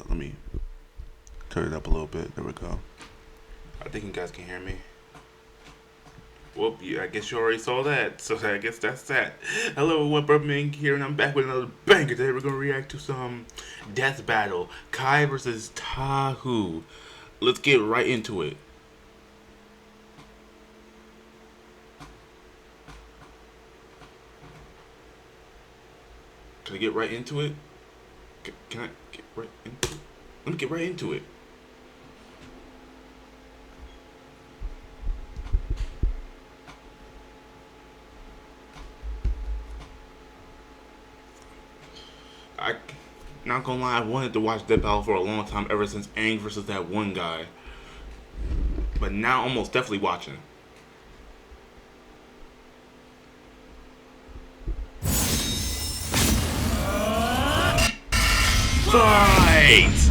Let me turn it up a little bit. There we go. I think you guys can hear me. Well, yeah, I guess you already saw that, so I guess that's that. Hello, everyone, Birdman here, and I'm back with another banger. Today we're going to react to some death battle. Kai versus Tahu. Let's get right into it. Can I get right into it? Can I get right into it? Let me get right into it. I not gonna lie, I wanted to watch Death Battle for a long time, ever since Aang versus that one guy. But now I'm most definitely watching. Fight!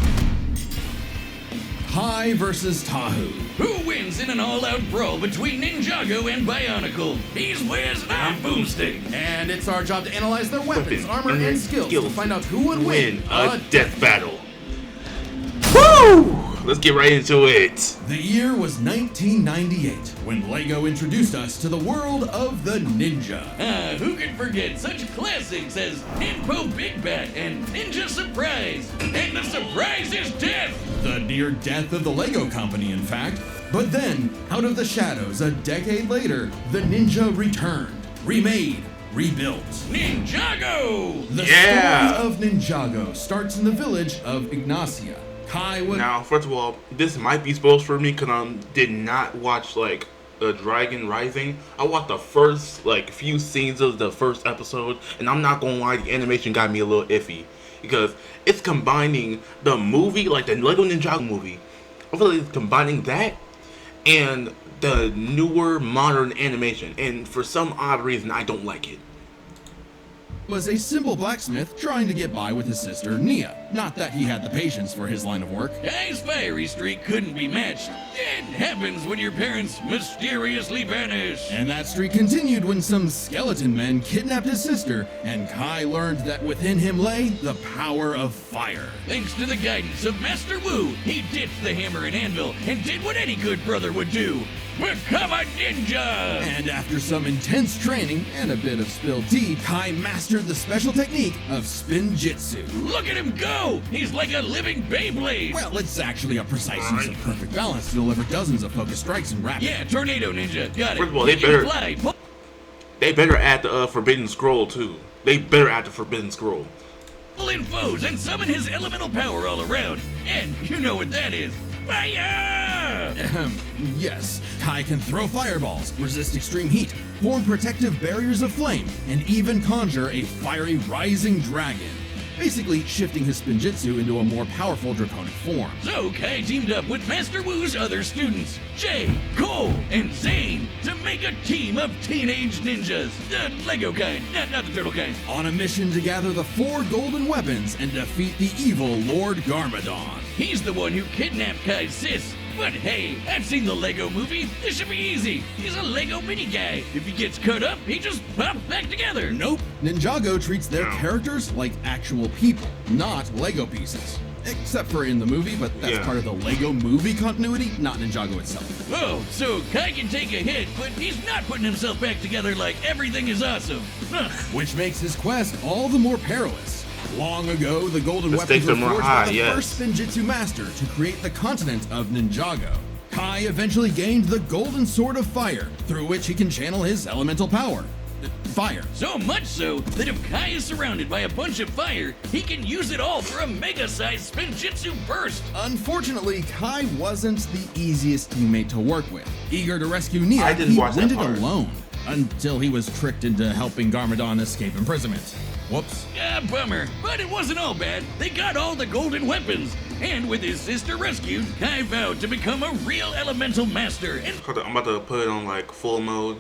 Kai versus Tahu. Who wins in an all-out brawl between Ninjago and Bionicle? He's Wiz and I'm Boomstick. And it's our job to analyze their weapons, armor, and and skills to find out who would win a death battle. Woo! Let's get right into it. The year was 1998 when LEGO introduced us to the world of the ninja. Who could forget such classics as Ninpo Big Bat and Ninja Surprise? And the surprise is death! The near death of the LEGO company, in fact. But then, out of the shadows, a decade later, the ninja returned, remade, rebuilt. Ninjago! The story of Ninjago starts in the village of Ignacia. Kai was... Now, first of all, this might be spoilers for me because I did not watch like Dragon Rising. I watched the first few scenes of the first episode, and I'm not gonna lie, the animation got me a little iffy because it's combining the movie, like the Lego Ninjago movie. I feel like it's combining that and the newer modern animation, and for some odd reason, I don't like it. Was a simple blacksmith trying to get by with his sister, Nia. Not that he had the patience for his line of work. Kai's fiery streak couldn't be matched. It happens when your parents mysteriously vanish. And that streak continued when some skeleton men kidnapped his sister, and Kai learned that within him lay the power of fire. Thanks to the guidance of Master Wu, he ditched the hammer and anvil and did what any good brother would do. Become a ninja! And after some intense training and a bit of spilled tea, Kai mastered the special technique of spin jitsu. Look at him go! He's like a living Beyblade! Well, it's actually a precise use of perfect balance to deliver dozens of focus strikes in rapid. Yeah, Tornado Ninja, got it. First of all, they better add the Forbidden Scroll too. They better add the Forbidden Scroll. Pull in foes and summon his elemental power all around. And you know what that is. Fire! Yes, Kai can throw fireballs, resist extreme heat, form protective barriers of flame, and even conjure a fiery rising dragon. Basically shifting his spinjitzu into a more powerful draconic form. So Kai teamed up with Master Wu's other students, Jay, Cole, and Zane, to make a team of teenage ninjas. The Lego kind, not the turtle kind. On a mission to gather the 4 golden weapons and defeat the evil Lord Garmadon. He's the one who kidnapped Kai's sis. But hey, I've seen the Lego movie. This should be easy. He's a Lego mini guy. If he gets cut up, he just pops back together. Nope. Ninjago treats their characters like actual people, not Lego pieces. Except for in the movie, but that's part of the Lego movie continuity, not Ninjago itself. Oh, so Kai can take a hit, but he's not putting himself back together like everything is awesome. Huh. Which makes his quest all the more perilous. Long ago, the golden weapons were forged by the first Spinjitzu master to create the continent of Ninjago. Kai eventually gained the golden sword of fire, through which he can channel his elemental power. Fire. So much so that if Kai is surrounded by a bunch of fire, he can use it all for a mega-sized Spinjitzu burst. Unfortunately, Kai wasn't the easiest teammate to work with. Eager to rescue Nia, he went it alone. Until he was tricked into helping Garmadon escape imprisonment. Whoops. Bummer. But it wasn't all bad. They got all the golden weapons. And with his sister rescued, Kai vowed to become a real elemental master. And I'm about to put it on full mode.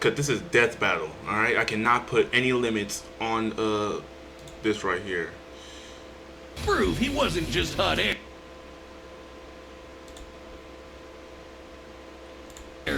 Cause this is death battle, alright? I cannot put any limits on this right here. Prove he wasn't just hot air.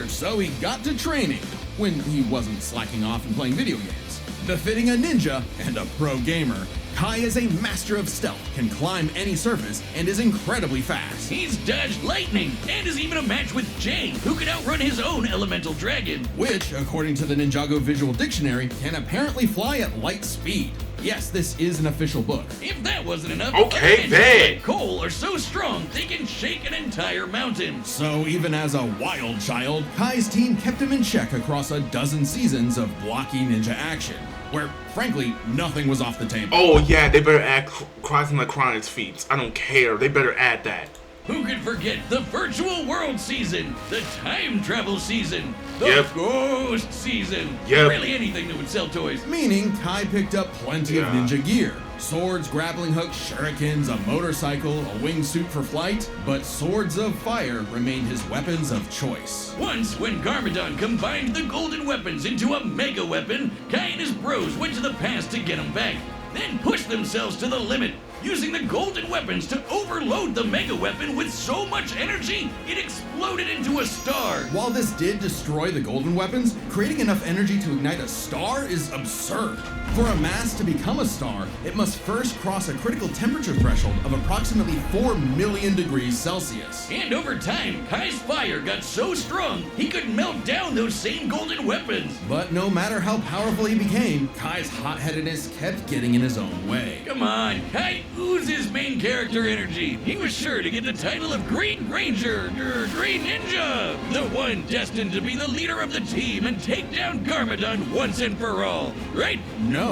So he got to training, when he wasn't slacking off and playing video games. Befitting a ninja and a pro gamer, Kai is a master of stealth, can climb any surface, and is incredibly fast. He's dodged lightning, and is even a match with Jay, who can outrun his own elemental dragon. Which, according to the Ninjago Visual Dictionary, can apparently fly at light speed. Yes, this is an official book. If that wasn't enough, okay, like Cole are so strong they can shake an entire mountain. So even as a wild child, Kai's team kept him in check across a dozen seasons of blocky ninja action, where, frankly, nothing was off the table. Oh yeah, they better add crossing the Chronic's feats. I don't care, they better add that. Who could forget the virtual world season, the time travel season, the ghost season, really anything that would sell toys. Meaning Kai picked up plenty of ninja gear. Swords, grappling hooks, shurikens, a motorcycle, a wingsuit for flight, but swords of fire remained his weapons of choice. Once, when Garmadon combined the golden weapons into a mega weapon, Kai and his bros went to the past to get them back, then pushed themselves to the limit, using the golden weapons to overload the mega weapon with so much energy, it exploded into a star. While this did destroy the golden weapons, creating enough energy to ignite a star is absurd. For a mass to become a star, it must first cross a critical temperature threshold of approximately 4 million degrees Celsius. And over time, Kai's fire got so strong, he could melt down those same golden weapons. But no matter how powerful he became, Kai's hot-headedness kept getting in his own way. Come on, Kai oozes main character energy. He was sure to get the title of Green Ranger, Green Ninja, the one destined to be the leader of the team and take down Garmadon once and for all, right? No.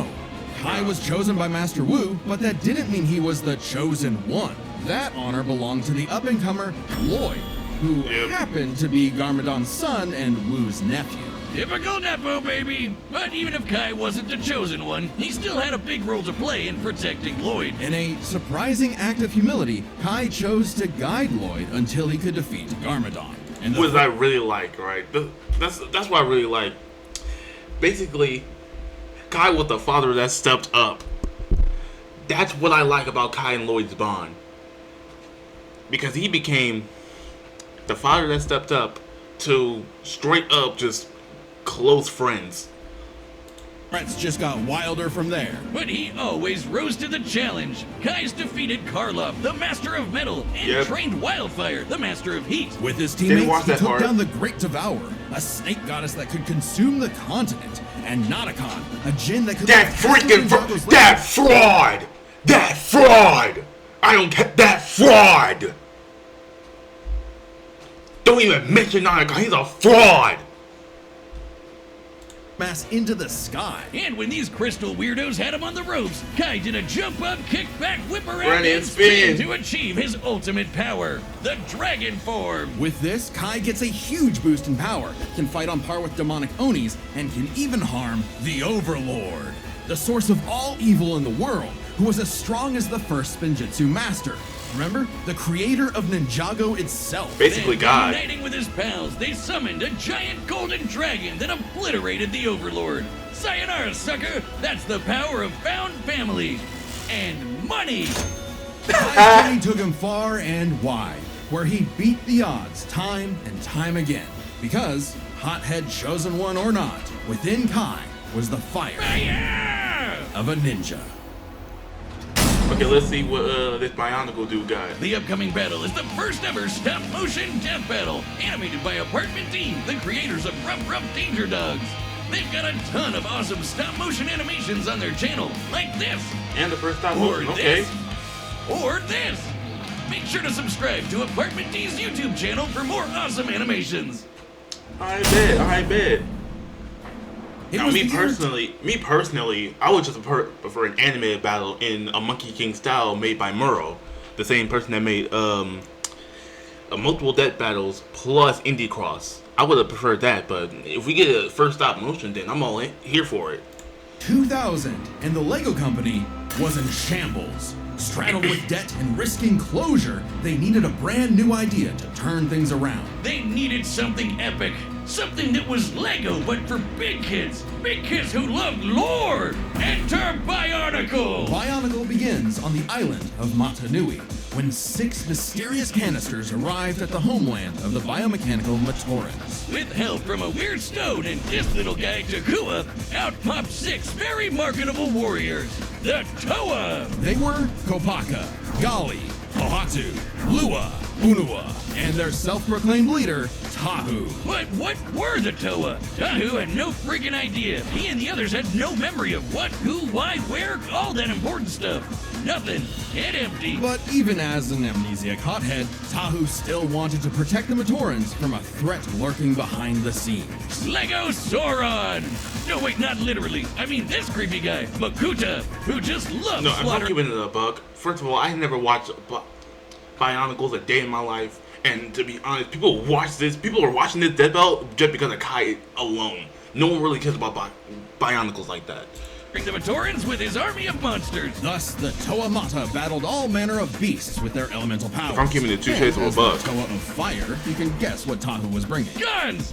Kai was chosen by Master Wu, but that didn't mean he was the chosen one. That honor belonged to the up-and-comer Lloyd, who happened to be Garmadon's son and Wu's nephew. Typical Nepo, baby! But even if Kai wasn't the chosen one, he still had a big role to play in protecting Lloyd. In a surprising act of humility, Kai chose to guide Lloyd until he could defeat Garmadon. Which I really like, right? That's what I really like. Basically, Kai was the father that stepped up. That's what I like about Kai and Lloyd's bond. Because he became the father that stepped up to straight up just close friends. Threats just got wilder from there. But he always rose to the challenge. Kai's defeated Karloff, the Master of Metal, and trained Wildfire, the Master of Heat. With his teammates, he took down the Great Devourer, a snake goddess that could consume the continent, and Notakon, a djinn that could... That fraud! That fraud! I don't get that fraud! Don't even mention Notakon, he's a fraud! Mass into the sky. And when these crystal weirdos had him on the ropes, Kai did a jump up, kick back, whip around, and spin to achieve his ultimate power, the dragon form. With this, Kai gets a huge boost in power, can fight on par with demonic Onis, and can even harm the Overlord, the source of all evil in the world, who was as strong as the first Spinjitzu master. Remember? The creator of Ninjago itself. Basically God. Uniting with his pals, they summoned a giant golden dragon that obliterated the Overlord. Sayonara, sucker! That's the power of found family. And money! Kai's journey took him far and wide, where he beat the odds time and time again. Because, hothead chosen one or not, within Kai was the fire of a ninja. Okay, let's see what this Bionicle dude got. The upcoming battle is the first ever stop-motion death battle, animated by Apartment Team, the creators of Rough Rough Danger Dogs. They've got a ton of awesome stop-motion animations on their channel, like this. And the first stop-motion, okay. Or this. Make sure to subscribe to Apartment T's YouTube channel for more awesome animations. I bet. Now, me personally, I would just prefer an animated battle in a Monkey King style made by Muro, the same person that made multiple death battles plus Indie Cross. I would have preferred that, but if we get a first stop motion, then I'm all here for it. 2000, and the Lego Company was in shambles. Straddled with debt and risking closure, they needed a brand new idea to turn things around. They needed something epic. Something that was Lego, but for big kids. Big kids who love lore. Enter Bionicle! Bionicle begins on the island of Matanui, when 6 mysterious canisters arrived at the homeland of the biomechanical Matorans. With help from a weird stone and this little guy Takua, out popped 6 very marketable warriors. The Toa! They were Kopaka, Gali, Ohatu, Lua, Unua, and their self-proclaimed leader, Tahu. But what were the Toa? Tahu had no freaking idea. He and the others had no memory of what, who, why, where, all that important stuff. Nothing. Head empty. But even as an amnesiac hothead, Tahu still wanted to protect the Matorans from a threat lurking behind the scenes. Lego Sauron! No, wait, not literally. I mean this creepy guy, Makuta, who just loves No, I'm slaughter. not giving it a buck. First of all, I never watched Bionicles a day in my life. And to be honest, people are watching this Dead Belt just because of Kai alone. No one really cares about Bionicles like that. The Matorans with his army of monsters. Thus, the Toa Mata battled all manner of beasts with their elemental powers. If I'm keeping it 2 shades of a as buck. the Toa of Fire, you can guess what Tahu was bringing. Guns!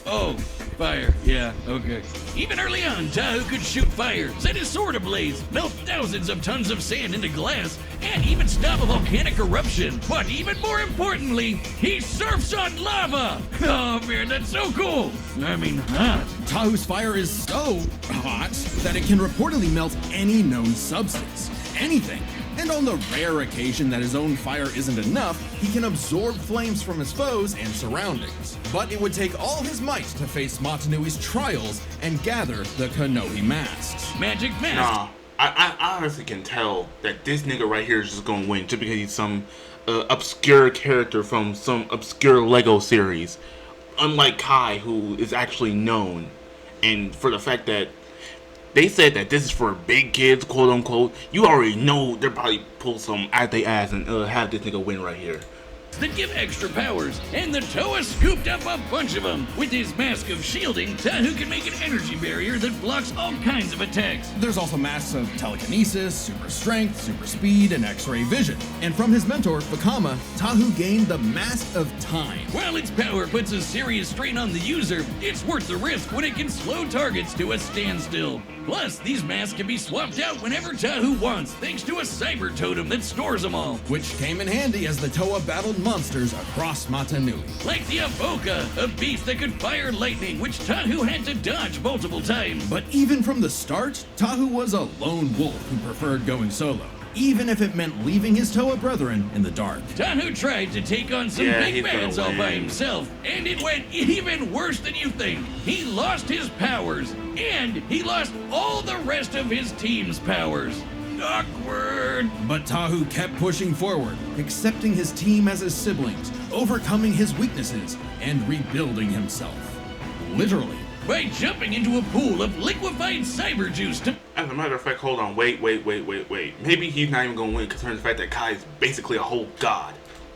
Oh, fire. Yeah, okay. Even early on, Tahu could shoot fire, set his sword ablaze, melt thousands of tons of sand into glass, and even stop a volcanic eruption. But even more importantly, he surfs on lava! Oh man, that's so cool! I mean, hot. Tahu's fire is so hot that it can reportedly melt any known substance. Anything. And on the rare occasion that his own fire isn't enough, he can absorb flames from his foes and surroundings. But it would take all his might to face Matanui's trials and gather the Kanohi masks. Magic mask. Nah, I honestly can tell that this nigga right here is just gonna win just because he's some obscure character from some obscure Lego series. Unlike Kai, who is actually known. And for the fact that they said that this is for big kids, quote unquote, you already know they'll probably pull some out their ass and have this nigga win right here. That give extra powers, and the Toa scooped up a bunch of them. With his mask of shielding, Tahu can make an energy barrier that blocks all kinds of attacks. There's also masks of telekinesis, super strength, super speed, and X-ray vision. And from his mentor, Fakama, Tahu gained the Mask of Time. While its power puts a serious strain on the user, it's worth the risk when it can slow targets to a standstill. Plus, these masks can be swapped out whenever Tahu wants, thanks to a cyber totem that stores them all. Which came in handy as the Toa battled monsters across Matanui. Like the Avoka, a beast that could fire lightning, which Tahu had to dodge multiple times. But even from the start, Tahu was a lone wolf who preferred going solo, even if it meant leaving his Toa brethren in the dark. Tahu tried to take on some big bads all by himself, and it went even worse than you think. He lost his powers, and he lost all the rest of his team's powers. Awkward. But Tahu kept pushing forward, accepting his team as his siblings, overcoming his weaknesses, and rebuilding himself. Literally. By jumping into a pool of liquefied cyber juice to... As a matter of fact, hold on, wait. Maybe he's not even gonna win considering the fact that Kai is basically a whole god.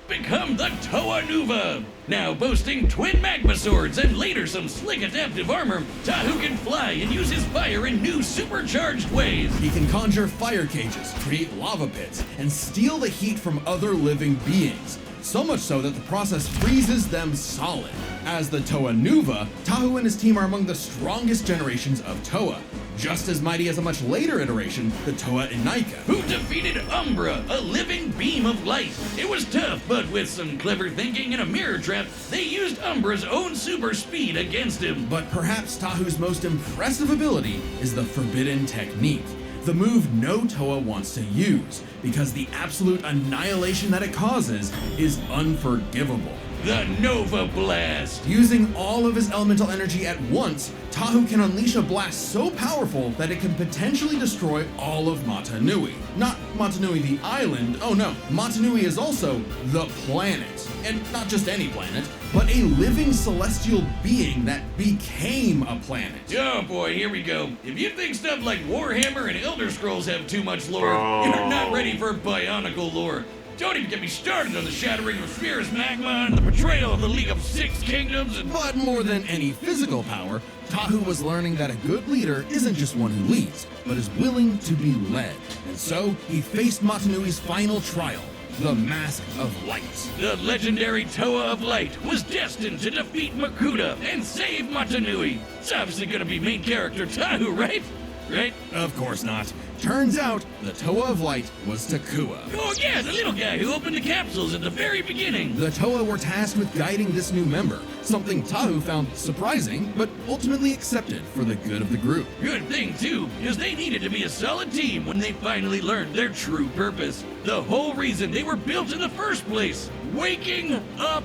become the Toa Nuva. Now boasting twin magma swords and later some slick adaptive armor, Tahu can fly and use his fire in new supercharged ways. He can conjure fire cages, create lava pits, and steal the heat from other living beings. So much so that the process freezes them solid. As the Toa Nuva, Tahu and his team are among the strongest generations of Toa. Just as mighty as a much later iteration, the Toa Inaika, who defeated Umbra, a living beam of light. It was tough, but with some clever thinking and a mirror trap, they used Umbra's own super speed against him. But perhaps Tahu's most impressive ability is the Forbidden Technique, the move no Toa wants to use, because the absolute annihilation that it causes is unforgivable. The Nova Blast! Using all of his elemental energy at once, Tahu can unleash a blast so powerful that it can potentially destroy all of Matanui. Not Matanui the island, oh no, Matanui is also the planet. And not just any planet, but a living celestial being that became a planet. Oh boy, here we go. If you think stuff like Warhammer and Elder Scrolls have too much lore, you're not ready for Bionicle lore. Don't even get me started on the shattering of Sphere's magma and the betrayal of the League of Six Kingdoms and... But more than any physical power, Tahu was learning that a good leader isn't just one who leads, but is willing to be led. And so, he faced Matanui's final trial, the Mask of Light. The legendary Toa of Light was destined to defeat Makuta and save Motonui. It's obviously gonna be main character Tahu, right? Right? Of course not. Turns out, the Toa of Light was Takua. Oh yeah, the little guy who opened the capsules at the very beginning. The Toa were tasked with guiding this new member, something Tahu found surprising, but ultimately accepted for the good of the group. Good thing too, because they needed to be a solid team when they finally learned their true purpose. The whole reason they were built in the first place. Waking up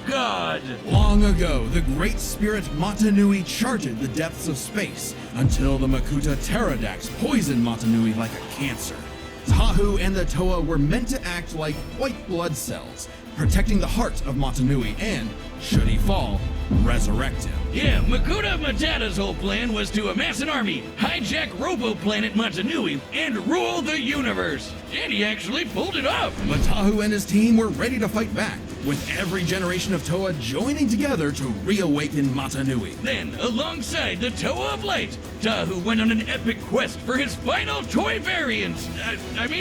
God. Long ago, the great spirit Motonui charted the depths of space until the Makuta pterodax poisoned Motonui like a cancer. Tahu and the Toa were meant to act like white blood cells, protecting the heart of Motonui and, should he fall, resurrect him. Yeah, Makuta Matata's whole plan was to amass an army, hijack Robo-Planet Motonui, and rule the universe. And he actually pulled it off. But Tahu and his team were ready to fight back, with every generation of Toa joining together to reawaken Motonui. Then, alongside the Toa of Light, Tahu went on an epic quest for his final toy variant.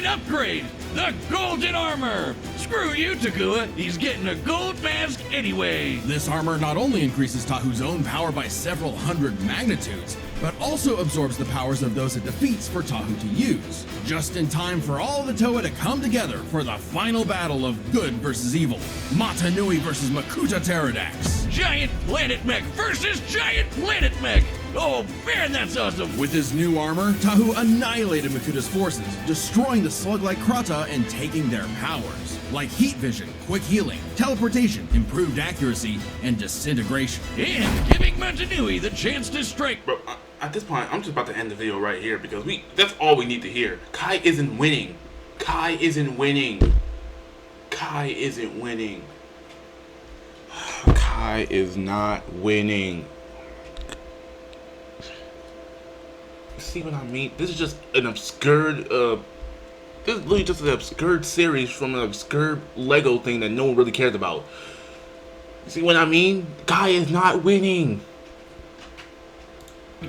Upgrade. The Golden Armor. Screw you, Takua. He's getting a gold mask anyway. This armor not only increases Tahu's own power by several hundred magnitudes, but also absorbs the powers of those it defeats for Tahu to use. Just in time for all the Toa to come together for the final battle of good versus evil. Motonui versus Makuta Pterodax. Giant Planet Mech versus Giant Planet Mech. Oh man, that's awesome. With his new armor, Tahu annihilated Makuta's forces, destroying the slug-like Krata and taking their powers, like heat vision, quick healing, teleportation, improved accuracy, and disintegration. And giving Motonui the chance to strike. Bro, at this point, I'm just about to end the video right here because that's all we need to hear. Kai isn't winning. Kai isn't winning. Kai isn't winning. Kai is not winning. See what I mean? This is just an obscure, this is literally just an obscure series from an obscure Lego thing that no one really cares about. See what I mean? Kai is not winning.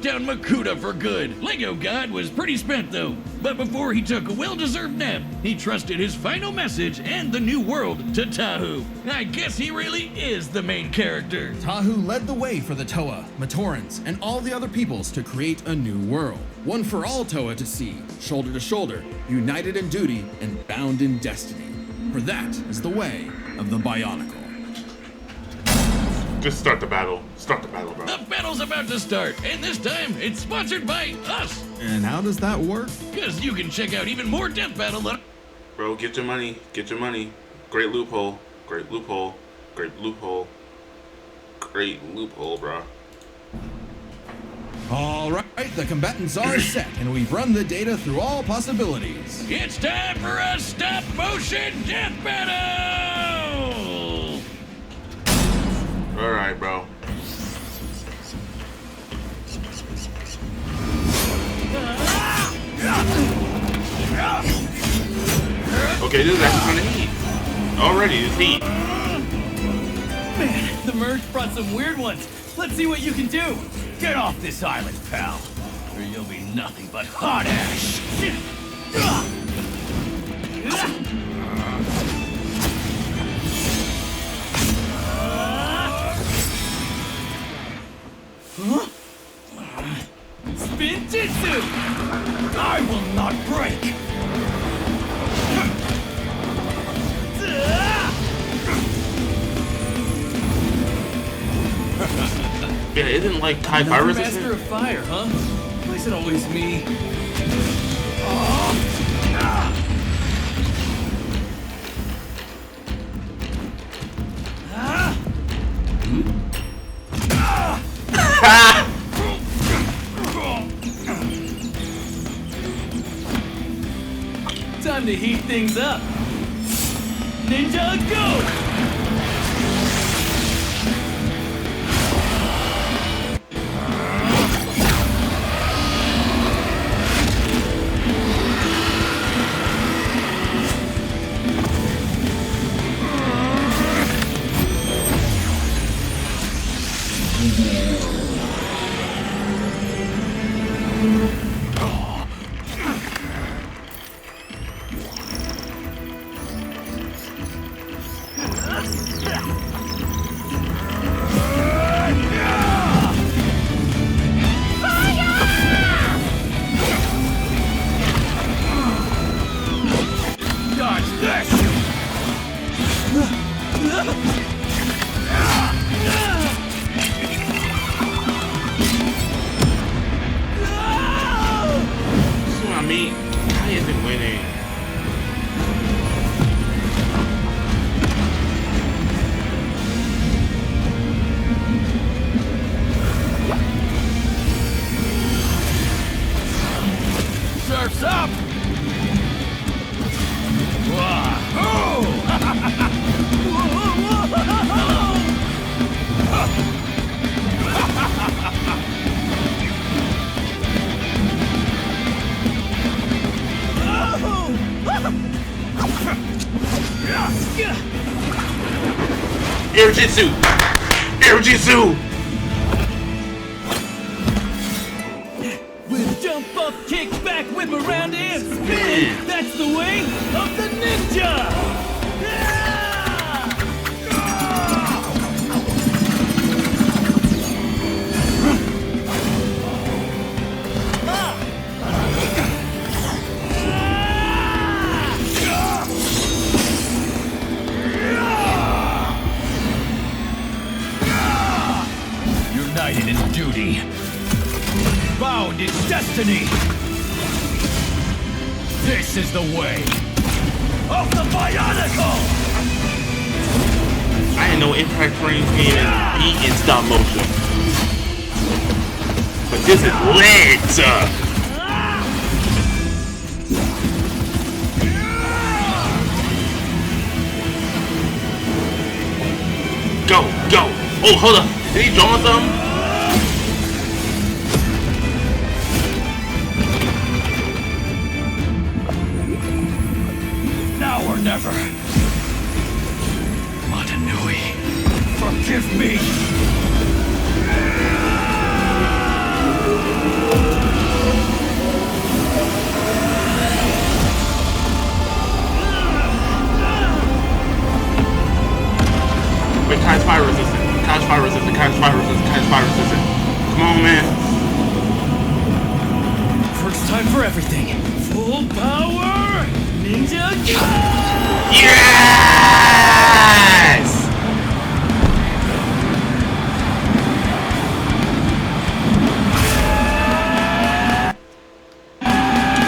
Down Makuta for good. Lego God was pretty spent though. But before he took a well-deserved nap, he trusted his final message and the new world to Tahu. I guess he really is the main character. Tahu led the way for the Toa, Matorans, and all the other peoples to create a new world. One for all Toa to see, shoulder to shoulder, united in duty and bound in destiny. For that is the way of the Bionicle. Just start the battle. Start the battle, bro. The battle's about to start, and this time it's sponsored by us. And how does that work? Because you can check out even more Death Battle. Bro, get your money. Get your money. Great loophole. Great loophole. Great loophole. Great loophole, bro. All right, the combatants are set, and we've run the data through all possibilities. It's time for a stop-motion Death Battle! Alright, bro. Okay, this is actually kind of heat. Already, it's heat. Man, the merge brought some weird ones. Let's see what you can do. Get off this island, pal, or you'll be nothing but hot ash. Huh? Spin Jitsu! I will not break! Yeah, isn't like Kai Another Virus? master of fire, huh? Why is it always me? Time to heat things up. Ninja, go! me. Kai isn't winning. Surf's up! Air Jitsu! Air Jitsu! With jump up, kick back, whip around and spin! That's the way of the ninja! United in duty, bound in destiny. This is the way of the Bionicle! I didn't know Impact Frames game is beat in stop motion. But this is lit! Go, go! Oh, hold up! Did he draw something? Now or never. Matanui, forgive me. Wait, Kai's fire resistant. Kai's fire resistant. Kai's fire resistant. Kai's fire resistant. Come on, man. First time for everything. Full power! Ninja go! Yes!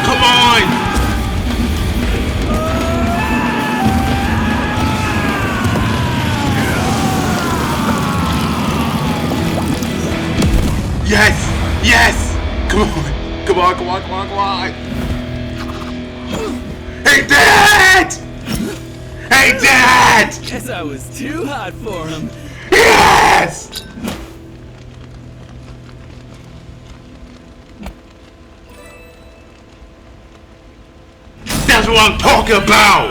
Come on! Yes! Yes! Come on! Come on, come on, come on, come on! He did it! He did it! Guess I was too hot for him. Yes! That's what I'm talking about!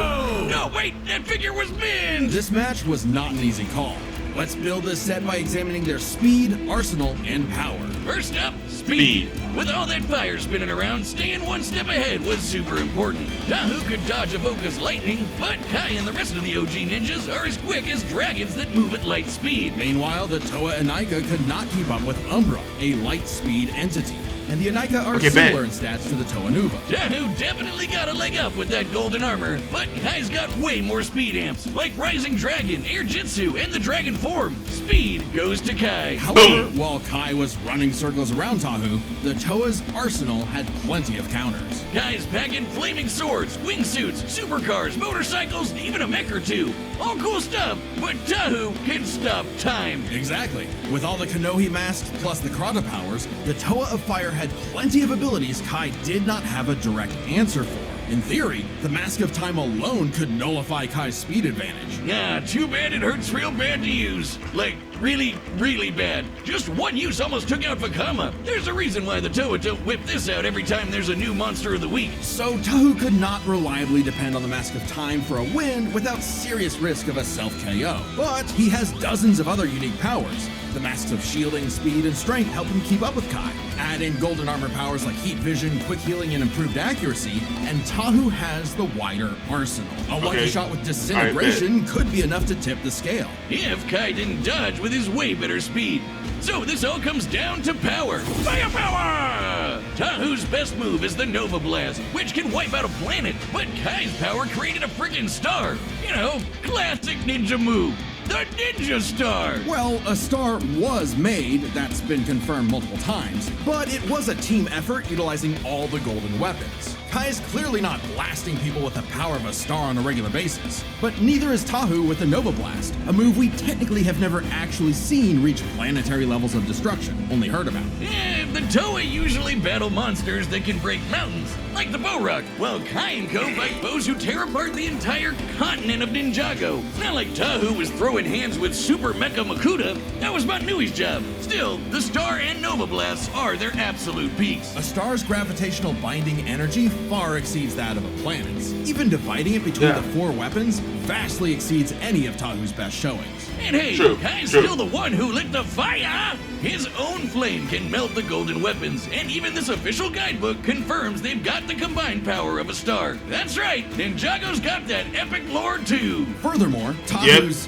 No, wait, that figure was Min! This match was not an easy call. Let's build this set by examining their speed, arsenal, and power. First up, speed. With all that fire spinning around, staying one step ahead was super important. Tahu could dodge Avoca's lightning, but Kai and the rest of the OG ninjas are as quick as dragons that move at light speed. Meanwhile, the Toa Anika could not keep up with Umbra, a light speed entity. And the Anika are similar in stats to the Toa Nuva. Tahu definitely got a leg up with that golden armor, but Kai's got way more speed amps, like Rising Dragon, Air Jitsu, and the Dragon Form. Speed goes to Kai. However, while Kai was running circles around Tahu, the Toa's arsenal had plenty of counters. Kai's packing flaming swords, wingsuits, supercars, motorcycles, even a mech or two. All cool stuff, but Tahu can stop time. Exactly. With all the Kanohi masks plus the Krata powers, the Toa of Fire had plenty of abilities Kai did not have a direct answer for. In theory, the Mask of Time alone could nullify Kai's speed advantage. Yeah, too bad it hurts real bad to use. Like, really, really bad. Just one use almost took out Vakama. There's a reason why the Toa don't whip this out every time there's a new monster of the week. So Tahu could not reliably depend on the Mask of Time for a win without serious risk of a self-KO. But he has dozens of other unique powers. The masks of shielding, speed, and strength help him keep up with Kai. Add in golden armor powers like heat vision, quick healing, and improved accuracy, and Tahu has the wider arsenal. A lucky shot with disintegration could be enough to tip the scale. If Kai didn't dodge with his way better speed. So this all comes down to power. Firepower! Tahu's best move is the Nova Blast, which can wipe out a planet, but Kai's power created a freaking star. You know, classic ninja move. the Ninja Star. Well, a star was made, that's been confirmed multiple times, but it was a team effort utilizing all the golden weapons. Kai is clearly not blasting people with the power of a star on a regular basis, but neither is Tahu with the Nova Blast, a move we technically have never actually seen reach planetary levels of destruction, only heard about. Yeah, the Toei usually battle monsters that can break mountains, like the Bow-Rock, while Kai and Co. fight foes who tear apart the entire continent of Ninjago. It's not like Tahu was throwing hands with Super Mecha Makuta. That was Matnui's job. Still, the Star and Nova Blasts are their absolute peaks. A star's gravitational binding energy far exceeds that of a planet's. Even dividing it between the 4 weapons vastly exceeds any of Tahu's best showings. And hey, Kai's still the one who lit the fire! His own flame can melt the golden weapons, and even this official guidebook confirms they've got the combined power of a star. That's right, Ninjago's got that epic lore too! Furthermore, Tahu's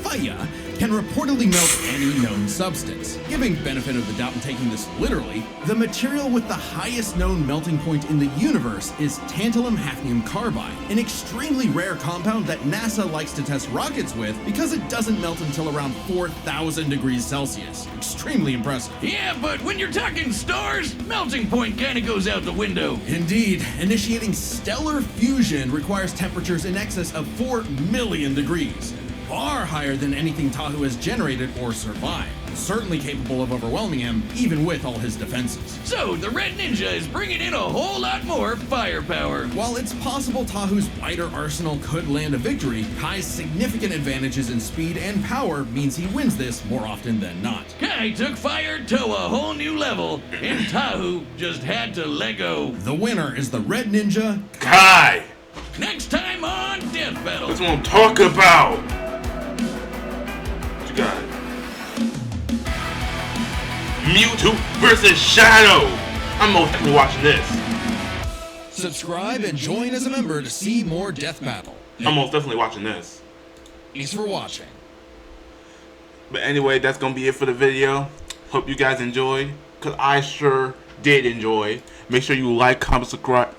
fire can reportedly melt any known substance. Giving benefit of the doubt and taking this literally, the material with the highest known melting point in the universe is tantalum hafnium carbide, an extremely rare compound that NASA likes to test rockets with because it doesn't melt until around 4,000 degrees Celsius. Extremely impressive. Yeah, but when you're talking stars, melting point kinda goes out the window. Indeed, initiating stellar fusion requires temperatures in excess of 4 million degrees. Far higher than anything Tahu has generated or survived. Certainly capable of overwhelming him, even with all his defenses. So, the Red Ninja is bringing in a whole lot more firepower. While it's possible Tahu's wider arsenal could land a victory, Kai's significant advantages in speed and power means he wins this more often than not. Kai took fire to a whole new level, and Tahu just had to let go. The winner is the Red Ninja, Kai! Next time on Death Battle. That's what I'm talking about! God. Mewtwo versus Shadow. I'm most definitely watching this. Subscribe and join as a member to see more Death Battle. I'm most definitely watching this. Thanks for watching. But anyway, that's gonna be it for the video. Hope you guys enjoyed, cause I sure did enjoy. Make sure you like, comment, subscribe.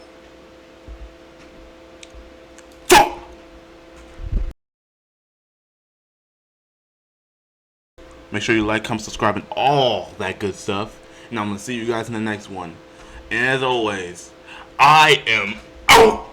Make sure you like, comment, subscribe, and all that good stuff. And I'm going to see you guys in the next one. And as always, I am out!